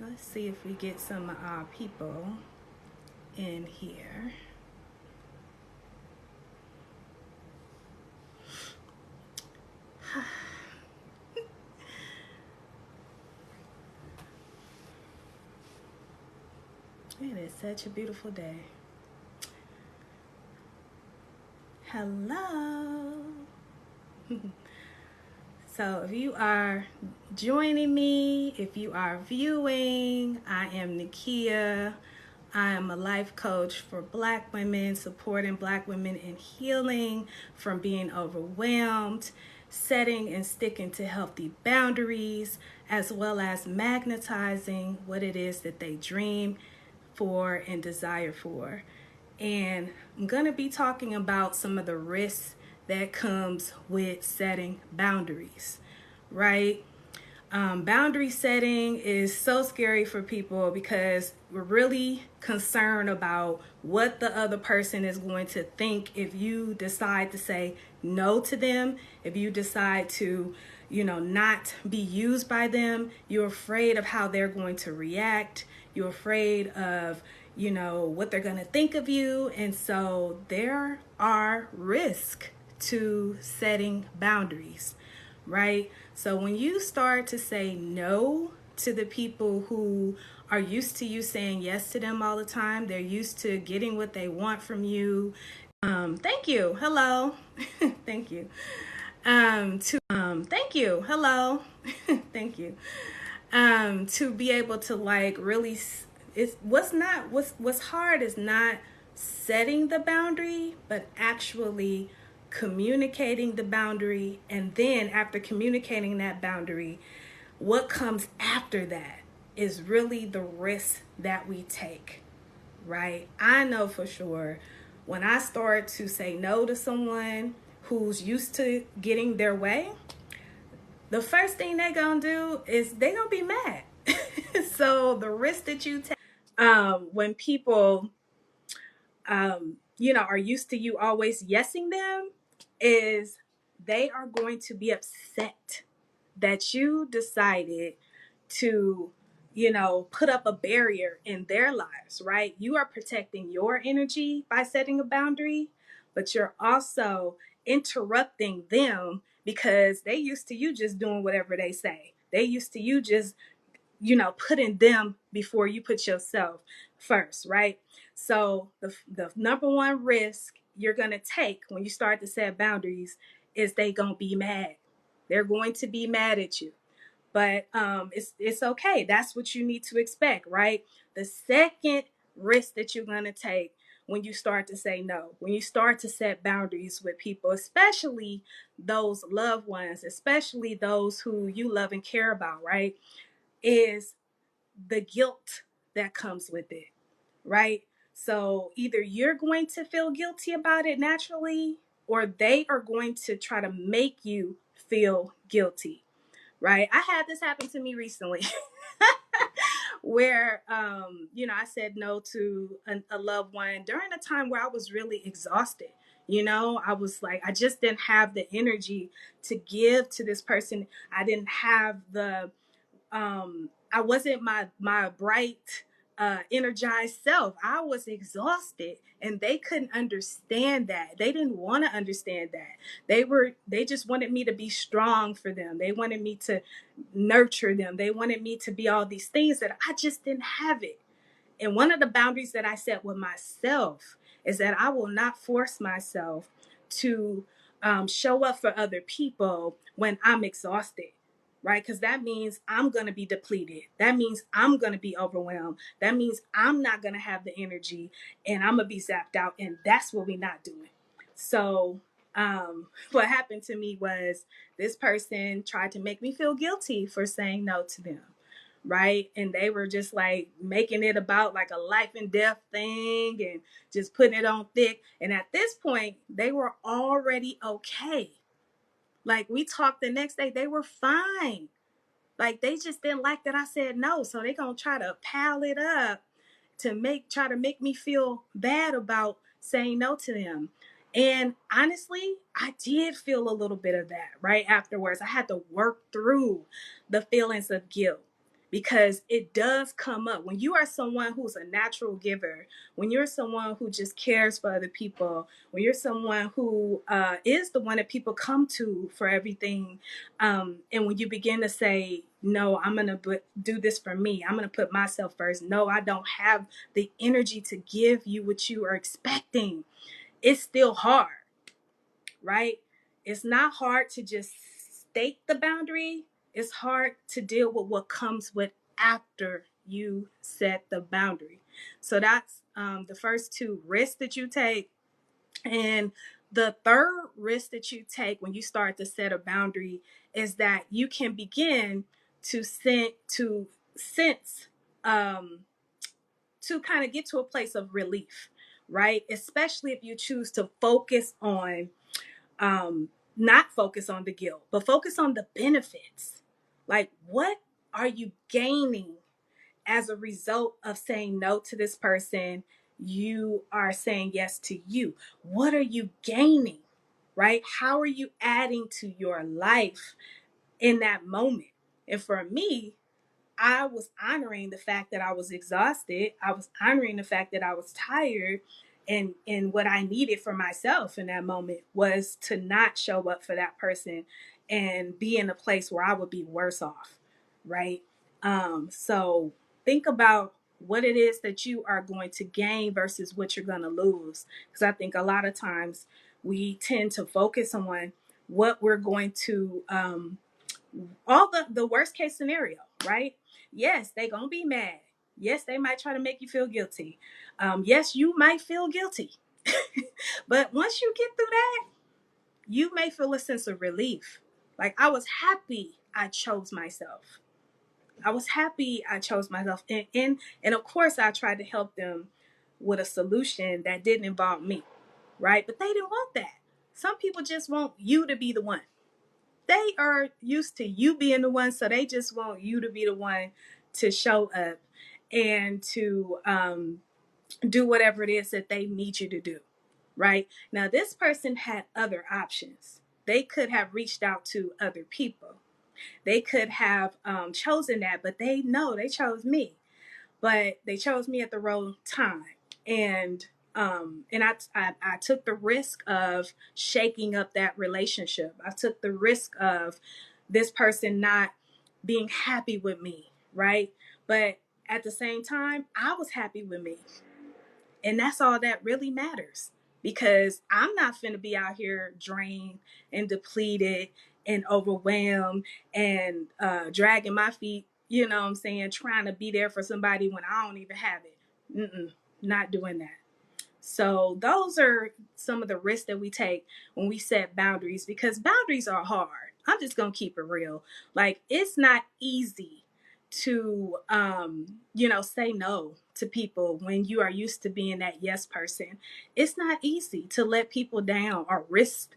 Let's see if we get some people in here. It is such a beautiful day. Hello. So if you are joining me, if you are viewing, I am Nakia. I am a life coach for Black women, supporting Black women in healing from being overwhelmed, setting and sticking to healthy boundaries, as well as magnetizing what it is that they dream for and desire for. And I'm going to be talking about some of the risks that comes with setting boundaries, right? Boundary setting is so scary for people because we're really concerned about what the other person is going to think if you decide to say no to them, if you decide to, not be used by them. You're afraid of how they're going to react. You're afraid of, what they're going to think of you. And so there are risks to setting boundaries, right? So when you start to say no to the people who are used to you saying yes to them all the time, they're used to getting what they want from you. Thank you. Hello. Thank you. Thank you. Hello. Thank you. To be able to like really, it's what's hard is not setting the boundary, but actually communicating the boundary, and then after communicating that boundary, what comes after that is really the risk that we take, right? I know for sure when I start to say no to someone who's used to getting their way, the first thing they're gonna do is they're gonna be mad. So the risk that you take when people are used to you always yesing them is they are going to be upset that you decided to, put up a barrier in their lives, right? You are protecting your energy by setting a boundary, but you're also interrupting them because they used to you just doing whatever they say. They used to you just, putting them before you put yourself first, right? So the number one risk you're going to take when you start to set boundaries is they going to be mad. They're going to be mad at you. But it's okay. That's what you need to expect, right? The second risk that you're going to take when you start to say no, when you start to set boundaries with people, especially those loved ones, especially those who you love and care about, right, is the guilt that comes with it, right? So either you're going to feel guilty about it naturally, or they are going to try to make you feel guilty, right? I had this happen to me recently where, I said no to a loved one during a time where I was really exhausted. I was like, I just didn't have the energy to give to this person. I didn't have I wasn't my bright, energized self. I was exhausted, and they couldn't understand that. They didn't want to understand that. They just wanted me to be strong for them. They wanted me to nurture them. They wanted me to be all these things that I just didn't have it. And one of the boundaries that I set with myself is that I will not force myself to show up for other people when I'm exhausted, right? Because that means I'm going to be depleted. That means I'm going to be overwhelmed. That means I'm not going to have the energy and I'm going to be zapped out. And that's what we're not doing. So, what happened to me was this person tried to make me feel guilty for saying no to them, right? And they were just like making it about like a life and death thing and just putting it on thick. And at this point, they were already okay. Like we talked the next day, they were fine. Like they just didn't like that I said no. So they gonna try to pile it up to try to make me feel bad about saying no to them. And honestly, I did feel a little bit of that right afterwards. I had to work through the feelings of guilt because it does come up when you are someone who's a natural giver, when you're someone who just cares for other people, when you're someone who is the one that people come to for everything. And when you begin to say, no, I'm going to do this for me, I'm going to put myself first. No, I don't have the energy to give you what you are expecting. It's still hard, right? It's not hard to just state the boundary. It's hard to deal with what comes with after you set the boundary. So that's the first two risks that you take. And the third risk that you take when you start to set a boundary is that you can begin to sense to kind of get to a place of relief, right? Especially if you choose to focus on, not focus on the guilt, but focus on the benefits. Like, what are you gaining as a result of saying no to this person? You are saying yes to you. What are you gaining, right? How are you adding to your life in that moment? And for me, I was honoring the fact that I was exhausted. I was honoring the fact that I was tired. And what I needed for myself in that moment was to not show up for that person and be in a place where I would be worse off. Right. So think about what it is that you are going to gain versus what you're going to lose. Because I think a lot of times we tend to focus on what we're going to, all the worst case scenario, right? Yes, they gonna be mad. Yes, they might try to make you feel guilty. Yes, you might feel guilty. But once you get through that, you may feel a sense of relief. Like, I was happy I chose myself. I was happy I chose myself. And of course I tried to help them with a solution that didn't involve me, right? But they didn't want that. Some people just want you to be the one. They are used to you being the one, so they just want you to be the one to show up and to do whatever it is that they need you to do, right? Now, this person had other options. They could have reached out to other people. They could have chosen that, but they chose me. But they chose me at the wrong time. And I took the risk of shaking up that relationship. I took the risk of this person not being happy with me, right? But at the same time, I was happy with me. And that's all that really matters, because I'm not finna be out here drained and depleted and overwhelmed and dragging my feet, you know what I'm saying, trying to be there for somebody when I don't even have it. Not doing that. So those are some of the risks that we take when we set boundaries, because boundaries are hard. I'm just going to keep it real. Like, it's not easy to, say no to people when you are used to being that yes person. It's not easy to let people down or risk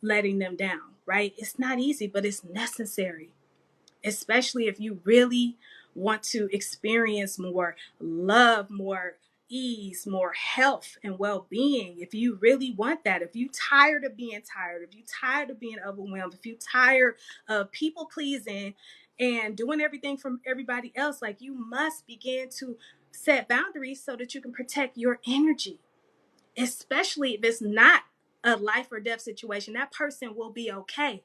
letting them down, right? It's not easy, but it's necessary, especially if you really want to experience more love, more ease, more health and well-being. If you really want that, if you tired of being tired, if you tired of being overwhelmed, if you tired of people pleasing and doing everything from everybody else, like, you must begin to set boundaries so that you can protect your energy, especially if it's not a life or death situation. That person will be okay.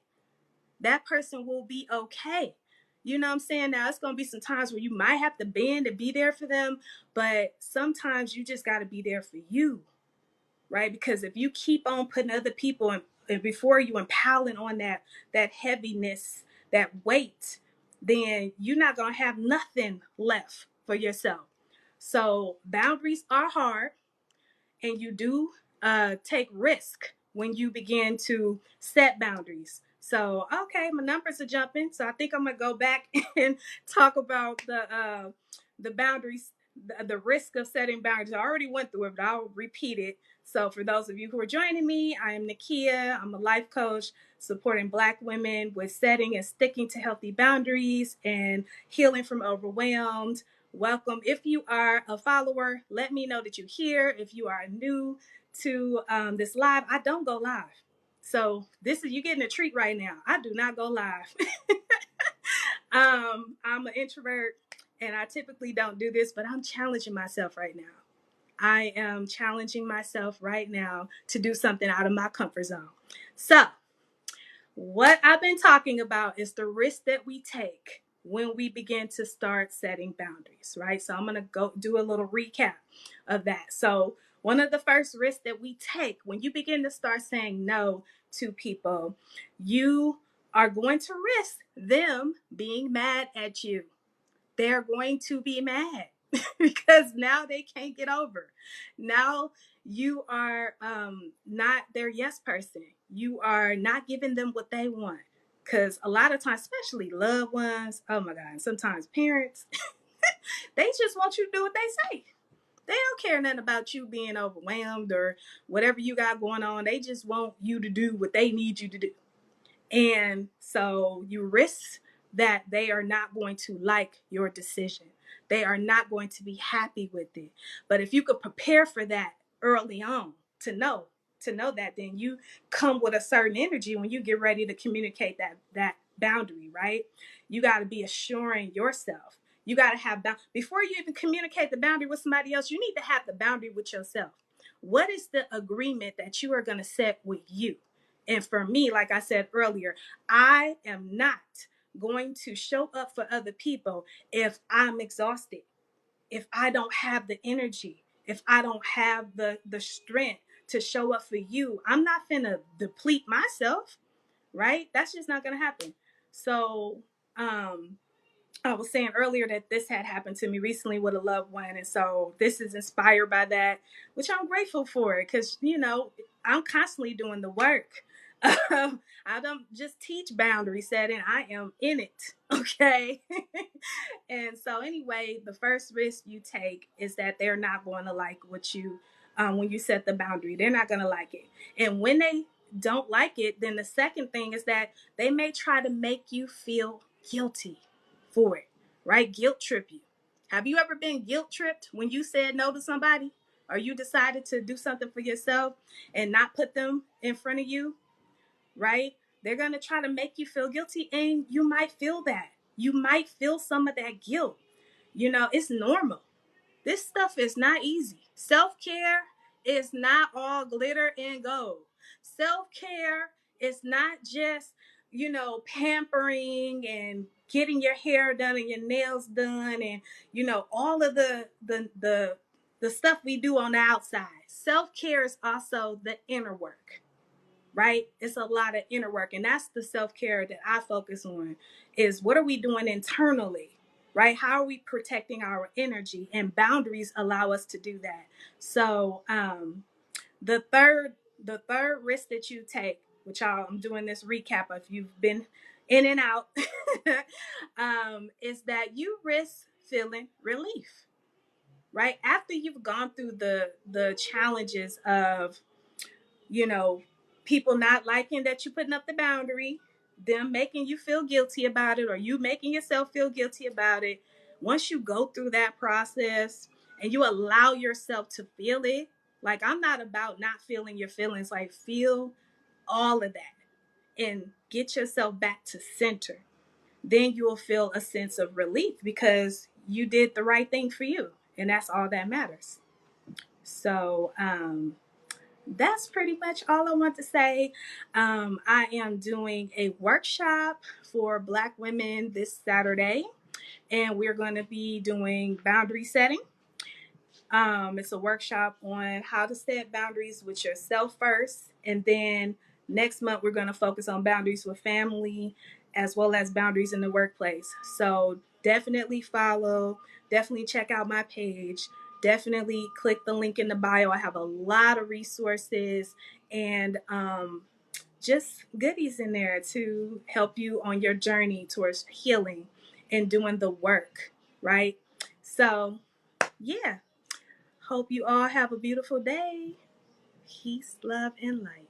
That person will be okay. You know what I'm saying? Now, it's going to be some times where you might have to bend and be there for them, but sometimes you just got to be there for you, right? Because if you keep on putting other people and before you and piling on that heaviness, that weight, then you're not going to have nothing left for yourself. So boundaries are hard, and you do take risk when you begin to set boundaries. So, okay, my numbers are jumping. So I think I'm gonna go back and talk about the boundaries, the risk of setting boundaries. I already went through it, but I'll repeat it. So for those of you who are joining me, I am Nakia. I'm a life coach supporting Black women with setting and sticking to healthy boundaries and healing from overwhelmed, welcome. If you are a follower, let me know that you're here. If you are new to this live, I don't go live. So you're getting a treat right now. I do not go live. I'm an introvert and I typically don't do this, but I'm challenging myself right now. I am challenging myself right now to do something out of my comfort zone. So, what I've been talking about is the risk that we take when we begin to start setting boundaries, right? So, I'm going to go do a little recap of that. So, one of the first risks that we take when you begin to start saying no to people, you are going to risk them being mad at you. They're going to be mad because now they can't get over. Now you are not their yes person. You are not giving them what they want. Because a lot of times, especially loved ones, oh my God, sometimes parents, they just want you to do what they say. They don't care nothing about you being overwhelmed or whatever you got going on. They just want you to do what they need you to do. And so you risk that they are not going to like your decision. They are not going to be happy with it. But if you could prepare for that early on to know that, then you come with a certain energy when you get ready to communicate that boundary, right? You got to be assuring yourself. You got to have before you even communicate the boundary with somebody else, you need to have the boundary with yourself. What is the agreement that you are going to set with you? And for me, like I said earlier, I am not going to show up for other people if I'm exhausted, if I don't have the energy, if I don't have the strength to show up for you. I'm not finna deplete myself, right? That's just not gonna happen. So I was saying earlier that this had happened to me recently with a loved one. And so this is inspired by that, which I'm grateful for because, I'm constantly doing the work. I don't just teach boundary setting, I am in it. Okay. And so, anyway, the first risk you take is that they're not going to like what you, when you set the boundary, they're not going to like it. And when they don't like it, then the second thing is that they may try to make you feel guilty for it, right? Guilt trip you. Have you ever been guilt tripped when you said no to somebody or you decided to do something for yourself and not put them in front of you, right? They're going to try to make you feel guilty and you might feel that. You might feel some of that guilt. It's normal. This stuff is not easy. Self-care is not all glitter and gold. Self-care is not just, pampering and getting your hair done and your nails done and, all of the stuff we do on the outside. Self-care is also the inner work, right? It's a lot of inner work. And that's the self-care that I focus on is what are we doing internally? Right? How are we protecting our energy? And boundaries allow us to do that. So the third risk that you take, which I'm doing this recap if you've been in and out, is that you risk feeling relief. Right? After you've gone through the challenges of, people not liking that you're putting up the boundary, them making you feel guilty about it, or you making yourself feel guilty about it. Once you go through that process and you allow yourself to feel it, like I'm not about not feeling your feelings, like feel all of that and get yourself back to center. Then you will feel a sense of relief because you did the right thing for you. And that's all that matters. So, that's pretty much all I want to say. I am doing a workshop for Black women this Saturday, and we're going to be doing boundary setting. It's a workshop on how to set boundaries with yourself first, and then next month we're going to focus on boundaries with family as well as boundaries in the workplace. So definitely follow, definitely check out my page, definitely click the link in the bio. I have a lot of resources and just goodies in there to help you on your journey towards healing and doing the work, right? So yeah. Hope you all have a beautiful day. Peace, love, and light.